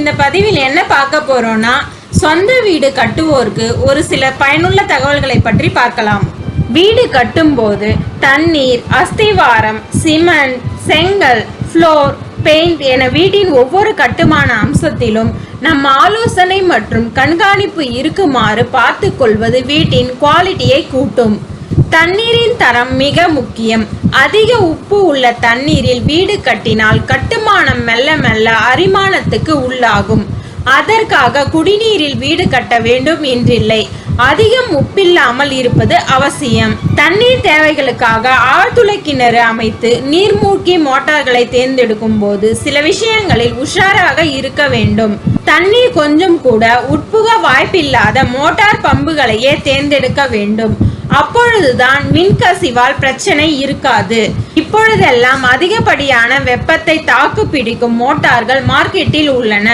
இந்த பதிவில் என்ன பார்க்க போறோம்னா, சொந்த வீடு கட்டுவோருக்கு ஒரு சில பயனுள்ள தகவல்களை பற்றி பார்க்கலாம். வீடு கட்டும்போது தண்ணீர், அஸ்திவாரம், சிமெண்ட், செங்கல், ஃப்ளோர், பெயிண்ட் என வீட்டின் ஒவ்வொரு கட்டுமான அம்சத்திலும் நம் ஆலோசனை மற்றும் கண்காணிப்பு இருக்குமாறு பார்த்து கொள்வது வீட்டின் குவாலிட்டியை கூட்டும். தண்ணீரின் தரம் மிக முக்கியம். அதிக உப்பு உள்ள தண்ணீரில் வீடு கட்டினால் கட்டுமானம் மெல்ல மெல்ல அரிமானத்துக்கு உள்ளாகும். அதற்காக குடிநீரில் வீடு கட்ட வேண்டும் என்றில்லை. அதிகம் உப்பில்லாமல் இருப்பது அவசியம். தண்ணீர் தேவைகளுக்காக ஆழ்துளை கிணறு அமைத்து நீர்மூழ்கி மோட்டார்களை தேர்ந்தெடுக்கும் போது சில விஷயங்களில் உஷாராக இருக்க வேண்டும். தண்ணீர் கொஞ்சம் கூட உட்புக வாய்ப்பில்லாத மோட்டார் பம்புகளையே தேர்ந்தெடுக்க வேண்டும். அப்பொழுதுதான் மின்கசிவால் பிரச்சனை இருக்காது. இப்பொழுதெல்லாம் அதிகப்படியான வெப்பத்தை தாக்கு பிடிக்கும் மோட்டார்கள் மார்க்கெட்டில் உள்ளன.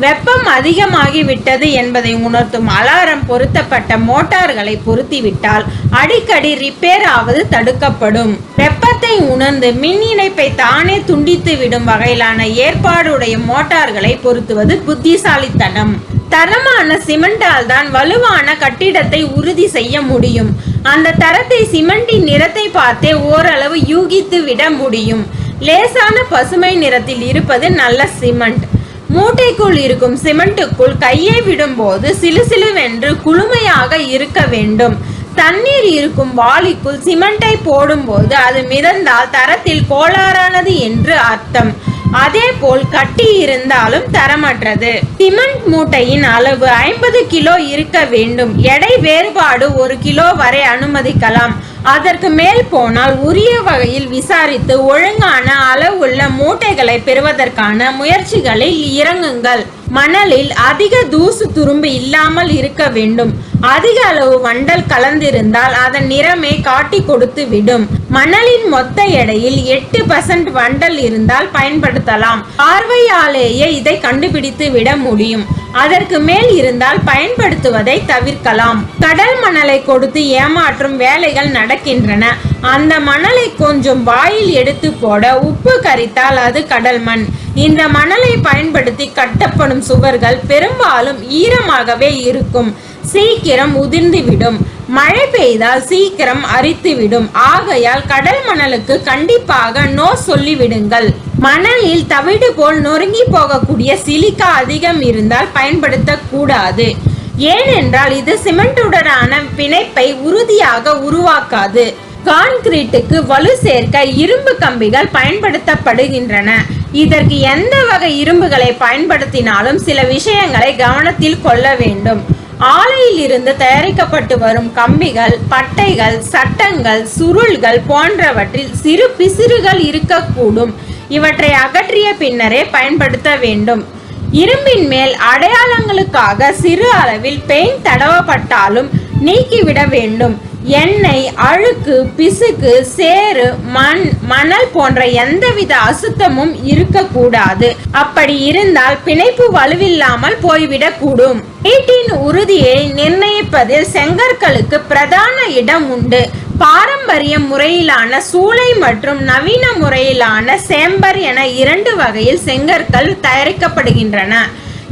வெப்பம் அதிகமாகிவிட்டது என்பதை உணர்த்தும் அலாரம் பொருத்தப்பட்ட மோட்டார்களை பொருத்திவிட்டால் அடிக்கடி ரிப்பேர் ஆவது தடுக்கப்படும். வெப்பத்தை உணர்ந்து மின் இணைப்பை தானே துண்டித்து விடும் வகையிலான ஏற்பாடுடைய மோட்டார்களை பொருத்துவது புத்திசாலித்தனம். தரமான சிமெண்டால் தான் வலுவான கட்டிடத்தை உறுதி செய்ய முடியும். அந்த தரத்தை சிமெண்டின் நிறத்தை பார்த்தே ஓரளவு யூகித்து விட முடியும். லேசான பசுமை நிறத்தில் இருப்பது நல்ல சிமெண்ட். மூட்டைக்குள் இருக்கும் சிமெண்ட்டுக்குள் கையை விடும்போது சிலுசிலுவென்று குளுமையாக இருக்க வேண்டும். தண்ணீர் இருக்கும் வாளிக்குள் சிமெண்டை போடும்போது அது மிதந்தால் தரத்தில் கோளாறானது என்று அர்த்தம். அதே போல் கட்டி இருந்தாலும் தரமற்றது. சிமெண்ட் மூட்டையின் அளவு 50 கிலோ இருக்க வேண்டும். எடை வேறுபாடு 1 கிலோ வரை அனுமதிக்கலாம். அதற்கு மேல் போனால் உரிய வகையில் விசாரித்து ஒழுங்கான அளவுள்ள மூட்டைகளை பெறுவதற்கான முயற்சிகளில் இறங்குங்கள். மணலில் அதிக தூசு துரும்பு இல்லாமல் இருக்க வேண்டும். அதிக அளவு வண்டல் கலந்திருந்தால் அதன் நிறமே காட்டி கொடுத்து விடும். மணலின் மொத்த எடையில் 8% வண்டல் இருந்தால் பயன்படுத்தலாம். பார்வையாலேயே இதை கண்டுபிடித்து விட முடியும். அதற்கு மேல் இருந்தால் பயன்படுத்துவதை தவிர்க்கலாம். கடல் மணலை கொடுத்து ஏமாற்றும் வேலைகள் நடக்கின்றன. அந்த மணலை கொஞ்சம் வாயில் எடுத்து போட உப்பு கரித்தால் அது கடல் மண். இந்த மணலை பயன்படுத்தி கட்டப்படும் சுவர்கள் பெரும்பாலும் ஈரமாகவே இருக்கும். சீக்கிரம் உதிர்ந்துவிடும். மழை பெய்தால் சீக்கிரம் அரித்துவிடும். ஆகையால் கடல் மணலுக்கு கண்டிப்பாக நோ சொல்லிவிடுங்கள். மணலில் தவிடு போல் நொறுங்கி போகக்கூடிய சிலிக்கா அதிகம் இருந்தால் பயன்படுத்த கூடாது. ஏனென்றால் இது சிமெண்டுடனான பிணைப்பை உறுதியாக உருவாக்காது. கான்கிரீட்டுக்கு வலு சேர்க்க இரும்பு கம்பிகள் பயன்படுத்தப்படுகின்றன. இதற்கு எந்த வகை இரும்புகளை பயன்படுத்தினாலும் சில விஷயங்களை கவனத்தில் கொள்ள வேண்டும். ஆலையில் இருந்து தயாரிக்கப்பட்டு வரும் கம்பிகள், பட்டைகள், சட்டங்கள், சுருள்கள் போன்றவற்றில் சிறு பிசிறுகள் இருக்கக்கூடும். இவற்றை அகற்றிய பின்னரே பயன்படுத்த வேண்டும். இரும்பின் மேல் அடையாளங்களுக்காக சிறு அளவில் பெயிண்ட் தடவப்பட்டாலும் நீக்கிவிட வேண்டும். எண்ணெய், அழுக்கு, பிசுக்கு, சேறு, மணல் போன்ற எந்தவித அசுத்தமும் இருக்கக்கூடாது. அப்படி இருந்தால் பிணைப்பு வலுவில்லாமல் போய்விடக்கூடும். வீட்டின் உறுதியை நிர்ணயிப்பதில் செங்கற்களுக்கு பிரதான இடம் உண்டு. பாரம்பரிய முறையிலான சூளை மற்றும் நவீன முறையிலான சேம்பர் என 2 வகையில் செங்கற்கள் தயாரிக்கப்படுகின்றன.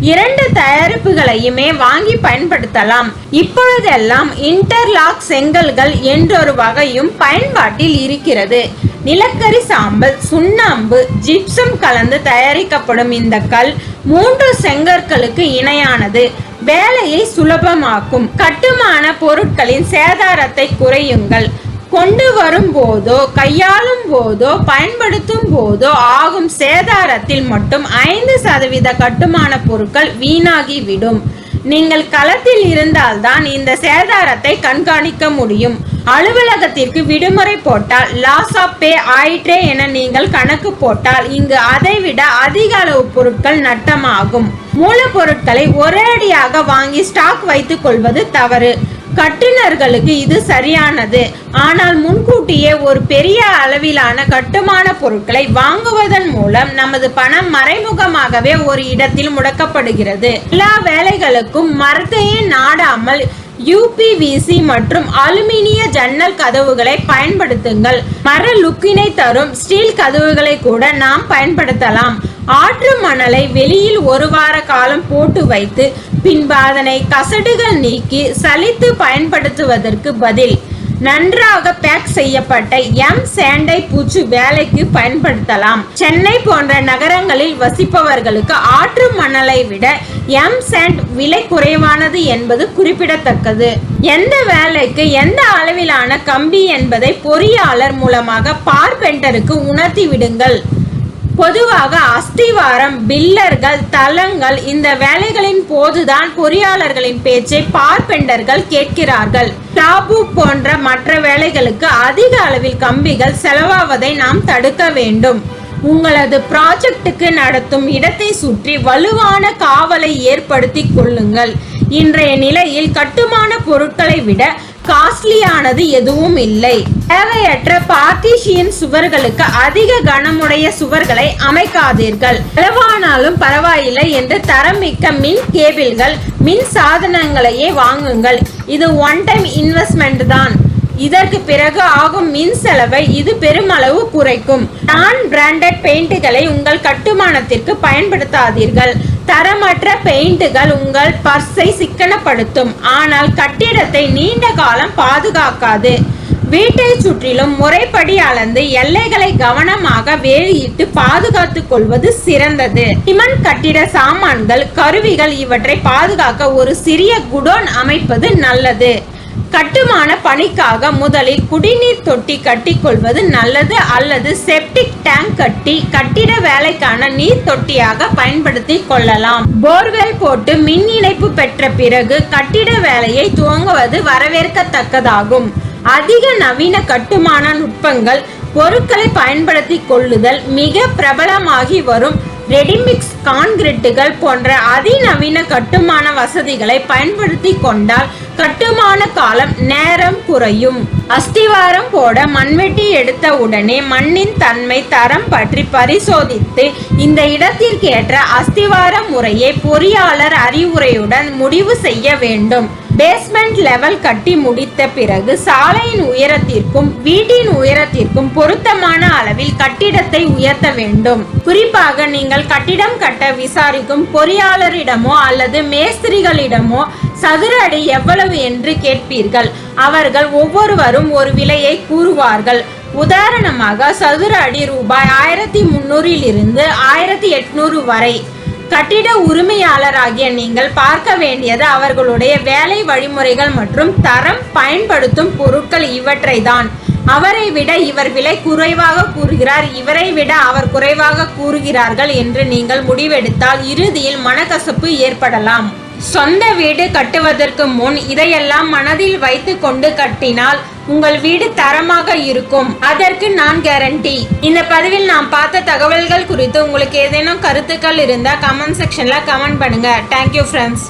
2 தயாரிப்புகளையுமே வாங்கி பயன்படுத்தலாம். இப்பொழுதெல்லாம் இன்டர்லாக் செங்கல்கள் என்றொரு வகையும் பயன்பாட்டில் இருக்கிறது. நிலக்கரி சாம்பல், சுண்ணாம்பு, ஜிப்சம் கலந்து தயாரிக்கப்படும் இந்த கல் 3 செங்கற்களுக்கு இணையானது. வேலையை சுலபமாக்கும். கட்டுமான பொருட்களின் சேதாரத்தை குறையுங்கள். கொண்டு வரும் போதோ கையாளும் போதோ பயன்படுத்தும் போதோ ஆகும் சேதாரத்தில் மட்டும் 5% கட்டுமான பொருட்கள் வீணாகிவிடும். நீங்கள் களத்தில் இருந்தால்தான் இந்த சேதாரத்தை கண்காணிக்க முடியும். அலுவலகத்திற்கு விடுமுறை போட்டால் லாஸ் ஆஃப் பே ஆயிற்றே என நீங்கள் கணக்கு போட்டால் இங்கு அதைவிட அதிக அளவு பொருட்கள் நட்டமாகும். மூலப்பொருட்களை ஒரேடியாக வாங்கி ஸ்டாக் வைத்துக் கொள்வது தவறு. கட்டுநர்களுக்கு இது சரியானது. ஆனால் முன்கூட்டியே ஒரு பெரிய அளவிலான கட்டுமான பொருட்களை வாங்குவதன் மூலம் நமது பணம் மறைமுகமாகவே ஒரு இடத்தில் முடக்கப்படுகிறது. எல்லா வேலைகளுக்கும் மரத்தையே நாடாமல் UPVC மற்றும் அலுமினிய ஜன்னல் கதவுகளை பயன்படுத்துங்கள். மர லுக்கினை தரும் ஸ்டீல் கதவுகளை கூட நாம் பயன்படுத்தலாம். ஆற்று மணலை வெளியில் ஒரு வார காலம் போட்டு வைத்து பின்பு அதனை கசடுகள் நீக்கி சலித்து பயன்படுத்துவதற்கு பதில் நன்றாக பேக் செய்யப்பட்ட சாண்டை பூச்சு வேலைக்கு பயன்படுத்தலாம். சென்னை போன்ற நகரங்களில் வசிப்பவர்களுக்கு ஆற்று மணலை விட சாண்ட் விலை குறைவானது என்பது குறிப்பிடத்தக்கது. எந்த வேலைக்கு எந்த அளவிலான கம்பி என்பதை பொறியாளர் மூலமாக பார்பெண்டருக்கு உணர்த்தி விடுங்கள். பொதுவாக அஸ்திவாரம், பில்லர்கள், தளங்கள் இந்த வேலைகளின் போதுதான் பொறியாளர்களின் பேச்சை பார்பெண்டர்கள் கேட்கிறார்கள். டாபு போன்ற மற்ற வேலைகளுக்கு அதிக அளவில் கம்பிகள் செலவாவதை நாம் தடுக்க வேண்டும். உங்களது ப்ராஜெக்டுக்கு நடத்தும் இடத்தை சுற்றி வலுவான காவலை ஏற்படுத்தி கொள்ளுங்கள். இன்றைய நிலையில் கட்டுமான பொருட்களை விட காஸ்ட்லியானது எதுவும் இல்லை. தேவையற்ற பார்ட்டிஷியன் சுவர்களுக்கு அதிக கனமுடைய சுவர்களை அமைக்காதீர்கள். செலவானாலும் பரவாயில்லை என்று தரமிக்க மின் கேபிள்கள், மின் சாதனங்களையே வாங்குங்கள். இது ஒன் டைம் இன்வெஸ்ட்மெண்ட் தான். இதற்கு பிறகு ஆகும் மின் செலவை இது பெருமளவு குறைக்கும். நான் பிராண்டட் பெயிண்டுகளை உங்கள் கட்டுமானத்திற்கு பயன்படுத்தாதீர்கள். தரமற்ற பெயிண்டுகள் உங்கள் பர்ஸை சிக்கனப்படுத்தும், ஆனால் கட்டிடத்தை நீண்ட காலம் பாதுகாக்காது. வீட்டை சுற்றிலும் முறைப்படி அளந்து எல்லைகளை கவனமாக வேலியிட்டு பாதுகாத்துக் கொள்வது சிறந்தது. சிமெண்ட் கட்டிட சாமான்கள், கருவிகள் இவற்றை பாதுகாக்க ஒரு சிறிய குடோன் அமைப்பது நல்லது. கட்டுமான பணிக்காக முதலில் குடிநீர் தொட்டி கட்டிக்கொள்வது நல்லது, அல்லது செப்டிக் டேங்க் கட்டி கட்டிட வேலைக்கான நீர் தொட்டியாக பயன்படுத்தி கொள்ளலாம். போர்வெல் போட்டு மின் இணைப்பு பெற்ற பிறகு கட்டிட வேலையை துவங்குவது வரவேற்கத்தக்கதாகும். அதிக நவீன கட்டுமான நுட்பங்கள், பொருட்களை பயன்படுத்தி கொள்ளுதல், மிக பிரபலமாகி வரும் ரெடிமிக்ஸ் கான்கிரீட்டுகள் போன்ற அதிநவீன கட்டுமான வசதிகளை பயன்படுத்தி கொண்டால் கட்டுமான காலம் நேரம் குறையும். அஸ்திவாரம் போட மண்வெட்டி எடுத்த உடனே மண்ணின் தன்மை, தரம் பற்றி பரிசோதித்து இந்த இடத்திற்கு ஏற்ற அஸ்திவார முறையை பொறியாளர் அறிவுரையுடன் முடிவு செய்ய வேண்டும். பேஸ்மெண்ட் லெவல் கட்டி முடித்த பிறகு சாலையின் உயரத்திற்கும் வீட்டின் உயரத்திற்கும் பொருத்தமான அளவில் கட்டிடத்தை உயர்த்த வேண்டும். குறிப்பாக நீங்கள் கட்டிடம் கட்ட விசாரிக்கும் பொறியாளரிடமோ அல்லது மேஸ்திரிகளிடமோ சதுர அடி எவ்வளவு என்று கேட்பீர்கள். அவர்கள் ஒவ்வொருவரும் ஒரு விலையை கூறுவார்கள். உதாரணமாக சதுர அடி ரூபாய் 1300 இருந்து 1800 வரை. கட்டிட உரிமையாளராகிய நீங்கள் பார்க்க வேண்டியது அவர்களுடைய வேலை வழிமுறைகள் மற்றும் தரம், பயன்படுத்தும் பொருட்கள் இவற்றை தான். அவரை விட இவர் விலை குறைவாக கூறுகிறார், இவரை விட அவர் குறைவாக கூறுகிறார்கள் என்று நீங்கள் முடிவெடுத்தால் இறுதியில் மனக்கசப்பு ஏற்படலாம். சொந்த வீடு கட்டுவதற்கு முன் இதையெல்லாம் மனதில் வைத்து கொண்டு கட்டினால் உங்கள் வீடு தரமாக இருக்கும். அதற்கு நான் கேரண்டி. இந்த பதிவில் நாம் பார்த்த தகவல்கள் குறித்து உங்களுக்கு ஏதேனும் கருத்துக்கள் இருந்தால் கமெண்ட் செக்ஷன்ல கமெண்ட் பண்ணுங்க. Thank you friends.